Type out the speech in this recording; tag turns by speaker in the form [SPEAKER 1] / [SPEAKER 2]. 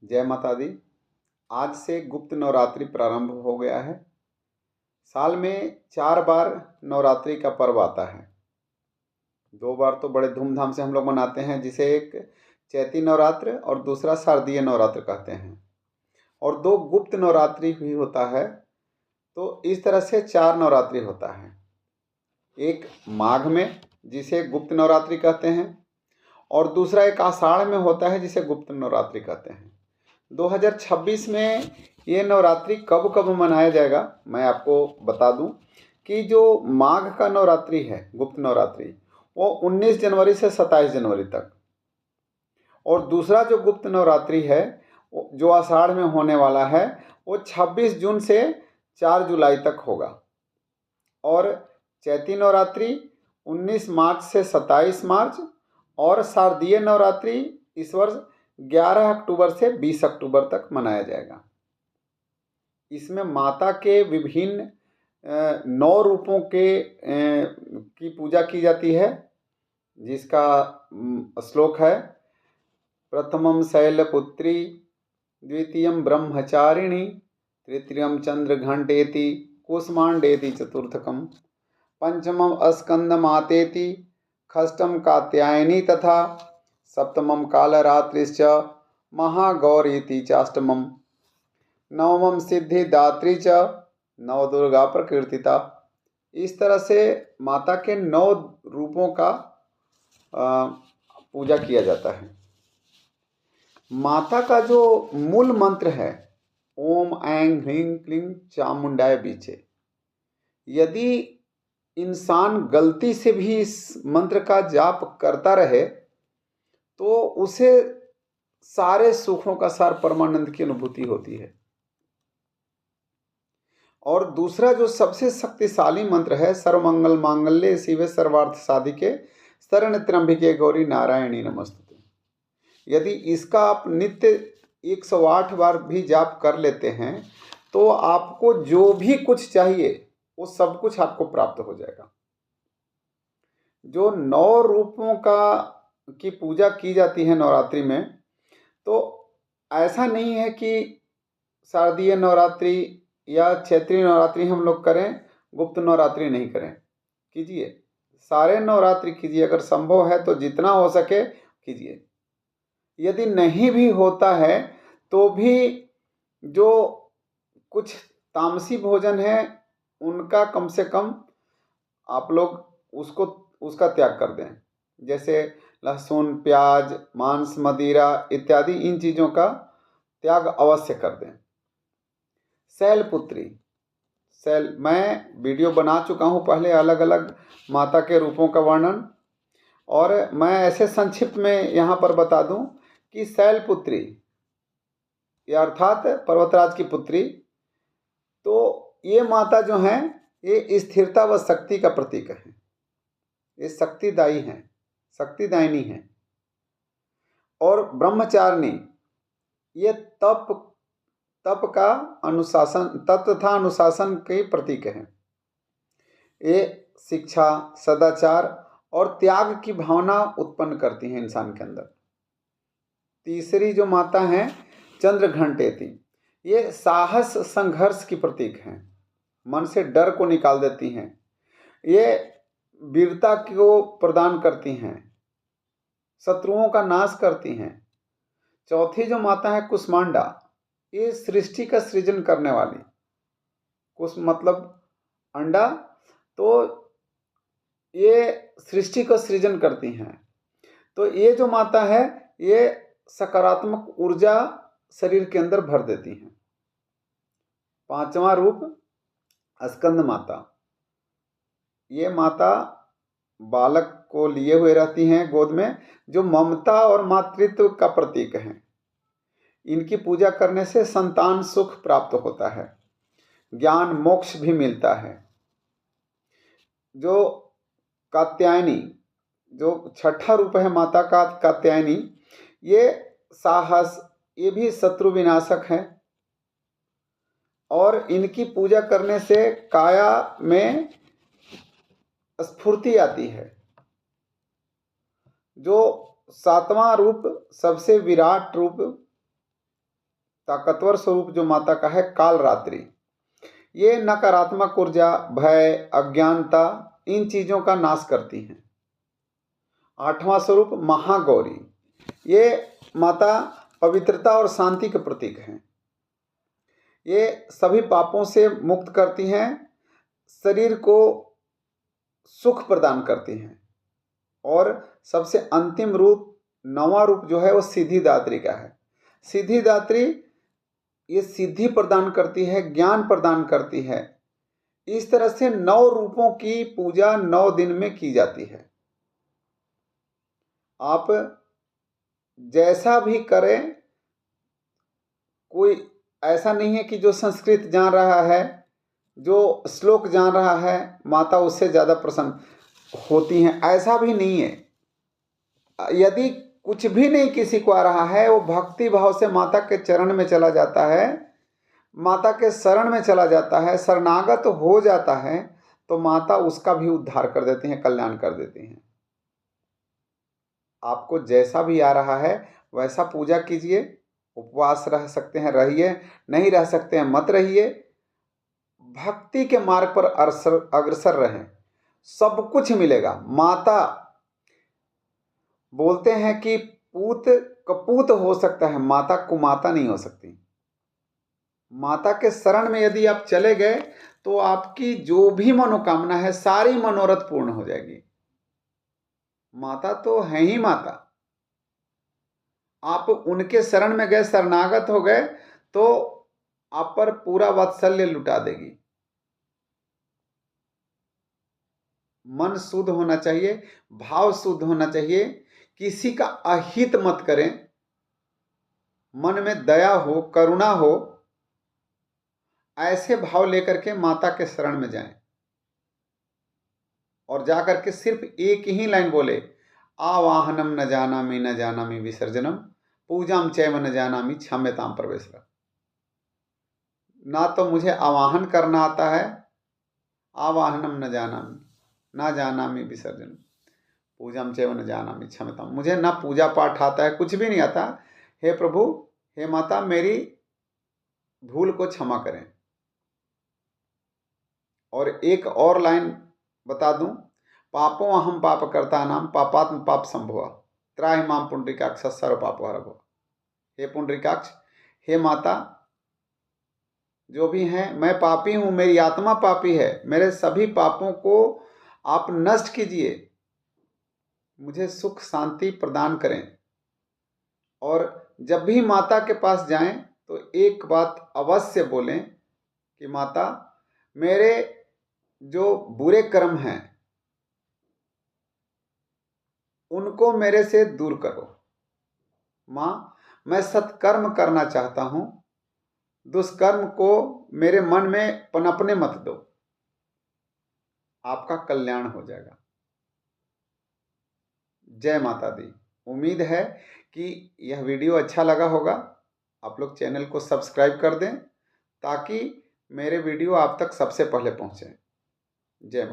[SPEAKER 1] जय माता दी। आज से गुप्त नवरात्रि प्रारंभ हो गया है। साल में 4 बार नवरात्रि का पर्व आता है। 2 बार तो बड़े धूमधाम से हम लोग मनाते हैं, जिसे एक चैती नवरात्र और दूसरा शारदीय नवरात्र कहते हैं, और 2 गुप्त नवरात्रि भी होता है। तो इस तरह से 4 नवरात्रि होता है। एक माघ में, जिसे गुप्त नवरात्रि कहते हैं, और दूसरा एक आषाढ़ में होता है, जिसे गुप्त नवरात्रि कहते हैं। 2026 में ये नवरात्रि कब कब मनाया जाएगा, मैं आपको बता दूं कि जो माघ का नवरात्रि है, गुप्त नवरात्रि, वो 19 जनवरी से 27 जनवरी तक, और दूसरा जो गुप्त नवरात्रि है जो आषाढ़ में होने वाला है, वो 26 जून से 4 जुलाई तक होगा। और चैती नवरात्रि 19 मार्च से 27 मार्च, और शारदीय नवरात्रि इस वर्ष 11 अक्टूबर से 20 अक्टूबर तक मनाया जाएगा। इसमें माता के विभिन्न 9 रूपों की पूजा की जाती है, जिसका श्लोक है: प्रथमं शैलपुत्री, द्वितीयं ब्रह्मचारिणी, तृतीयं चंद्रघंटेति, कूष्मांडेति चतुर्थकम, पंचमं स्कंदमातेति, षष्ठं कात्यायनी तथा सप्तमं कालरात्रिश्च महागौरीति चाष्टमं, नवमं सिद्धिदात्री च नवदुर्गा प्रकीर्तिता। इस तरह से माता के 9 रूपों का पूजा किया जाता है। माता का जो मूल मंत्र है, ओम ऐं ह्रीं क्लीं चामुंडाय बीचे, यदि इंसान गलती से भी इस मंत्र का जाप करता रहे तो उसे सारे सुखों का सार परमानंद की अनुभूति होती है। और दूसरा जो सबसे शक्तिशाली मंत्र है, सर्वमंगल मांगल्ये शिवे सर्वार्थ साधिके शरण्य त्र्यंबिके गौरी नारायणी नमस्तुते, यदि इसका आप नित्य 108 बार भी जाप कर लेते हैं तो आपको जो भी कुछ चाहिए वो सब कुछ आपको प्राप्त हो जाएगा। जो 9 रूपों की पूजा की जाती है नवरात्रि में, तो ऐसा नहीं है कि शारदीय नवरात्रि या चैत्री नवरात्रि हम लोग करें, गुप्त नवरात्रि नहीं करें। कीजिए, सारे नवरात्रि कीजिए, अगर संभव है तो जितना हो सके कीजिए। यदि नहीं भी होता है तो भी जो कुछ तामसी भोजन है उनका कम से कम आप लोग उसका त्याग कर दें, जैसे लहसुन, प्याज, मांस, मदिरा इत्यादि, इन चीज़ों का त्याग अवश्य कर दें। शैलपुत्री, मैं वीडियो बना चुका हूँ पहले अलग अलग माता के रूपों का वर्णन, और मैं ऐसे संक्षिप्त में यहाँ पर बता दूँ कि शैलपुत्री अर्थात पर्वतराज की पुत्री, तो ये माता जो हैं ये स्थिरता व शक्ति का प्रतीक है। ये शक्तिदायी हैं, शक्तिदायिनी हैं। और ब्रह्मचारिणी, ये तप का अनुशासन, तप तथा अनुशासन के प्रतीक हैं। ये शिक्षा, सदाचार और त्याग की भावना उत्पन्न करती हैं इंसान के अंदर। तीसरी जो माता हैं चंद्रघंटेति, ये साहस, संघर्ष की प्रतीक हैं, मन से डर को निकाल देती हैं, ये वीरता को प्रदान करती हैं, शत्रुओं का नाश करती हैं। चौथी जो माता है कुष्मांडा, ये सृष्टि का सृजन करने वाली, कुश मतलब अंडा, तो ये सृष्टि का सृजन करती हैं। तो ये जो माता है ये सकारात्मक ऊर्जा शरीर के अंदर भर देती हैं। 5वां रूप स्कंद माता, ये माता बालक को लिए हुए रहती हैं गोद में, जो ममता और मातृत्व का प्रतीक है। इनकी पूजा करने से संतान सुख प्राप्त होता है, ज्ञान मोक्ष भी मिलता है। जो कात्यायनी, जो 6ठा रूप है माता का कात्यायनी, ये साहस, ये भी शत्रु विनाशक है, और इनकी पूजा करने से काया में स्फूर्ति आती है। जो 7वां रूप सबसे विराट रूप ताकतवर स्वरूप जो माता का है काल रात्रि, ये नकारात्मक ऊर्जा, भय, अज्ञानता, इन चीज़ों का नाश करती हैं। 8वां स्वरूप महागौरी, ये माता पवित्रता और शांति के प्रतीक हैं। ये सभी पापों से मुक्त करती हैं, शरीर को सुख प्रदान करती हैं। और सबसे अंतिम रूप, 9वां रूप जो है वो सिद्धिदात्री का है। सिद्धिदात्री ये सिद्धि प्रदान करती है, ज्ञान प्रदान करती है। इस तरह से 9 रूपों की पूजा 9 दिन में की जाती है। आप जैसा भी करें, कोई ऐसा नहीं है कि जो संस्कृत जान रहा है, जो श्लोक जान रहा है, माता उससे ज़्यादा प्रसन्न होती हैं, ऐसा भी नहीं है। यदि कुछ भी नहीं किसी को आ रहा है, वो भक्ति भाव से माता के चरण में चला जाता है, माता के शरण में चला जाता है, शरणागत हो जाता है, तो माता उसका भी उद्धार कर देती हैं, कल्याण कर देती हैं। आपको जैसा भी आ रहा है वैसा पूजा कीजिए। उपवास रह सकते हैं रहिए, नहीं रह सकते हैं मत रहिए। भक्ति के मार्ग पर अग्रसर रहें, सब कुछ मिलेगा। माता बोलते हैं कि पूत कपूत हो सकता है, माता कुमाता नहीं हो सकती। माता के शरण में यदि आप चले गए तो आपकी जो भी मनोकामना है सारी मनोरथ पूर्ण हो जाएगी। माता तो है ही माता। आप उनके शरण में गए, शरणागत हो गए, तो आप पर पूरा वात्सल्य लुटा देगी। मन शुद्ध होना चाहिए, भाव शुद्ध होना चाहिए, किसी का अहित मत करें, मन में दया हो, करुणा हो, ऐसे भाव लेकर के माता के शरण में जाएं और जाकर के सिर्फ एक ही लाइन बोले, आवाहनम न जानामि न जानामि विसर्जनम, पूजाम चैव न जानामि क्षम्यताम प्रवेशः। ना तो मुझे आवाहन करना आता है, आवाहनम न जानामि, ना जानामि विसर्जनम, पूजाम चैव न जानामि क्षम्यताम। मुझे ना पूजा पाठ आता है, कुछ भी नहीं आता। हे प्रभु, हे माता, मेरी भूल को क्षमा करें। और एक और लाइन बता दूं, पापो अहम पाप करता नाम पापात्म पाप संभवा, त्राहि माम पुंडरीकाक्ष सर्व पापहर भव। हे पुंडरीकाक्ष, हे माता, जो भी हैं, मैं पापी हूँ, मेरी आत्मा पापी है, मेरे सभी पापों को आप नष्ट कीजिए, मुझे सुख शांति प्रदान करें। और जब भी माता के पास जाएं तो एक बात अवश्य बोलें कि माता, मेरे जो बुरे कर्म हैं उनको मेरे से दूर करो। माँ, मैं सत्कर्म करना चाहता हूँ, दुष्कर्म को मेरे मन में पनपने मत दो, आपका कल्याण हो जाएगा। जय माता दी। उम्मीद है कि यह वीडियो अच्छा लगा होगा। आप लोग चैनल को सब्सक्राइब कर दें ताकि मेरे वीडियो आप तक सबसे पहले पहुँचे। जय माता।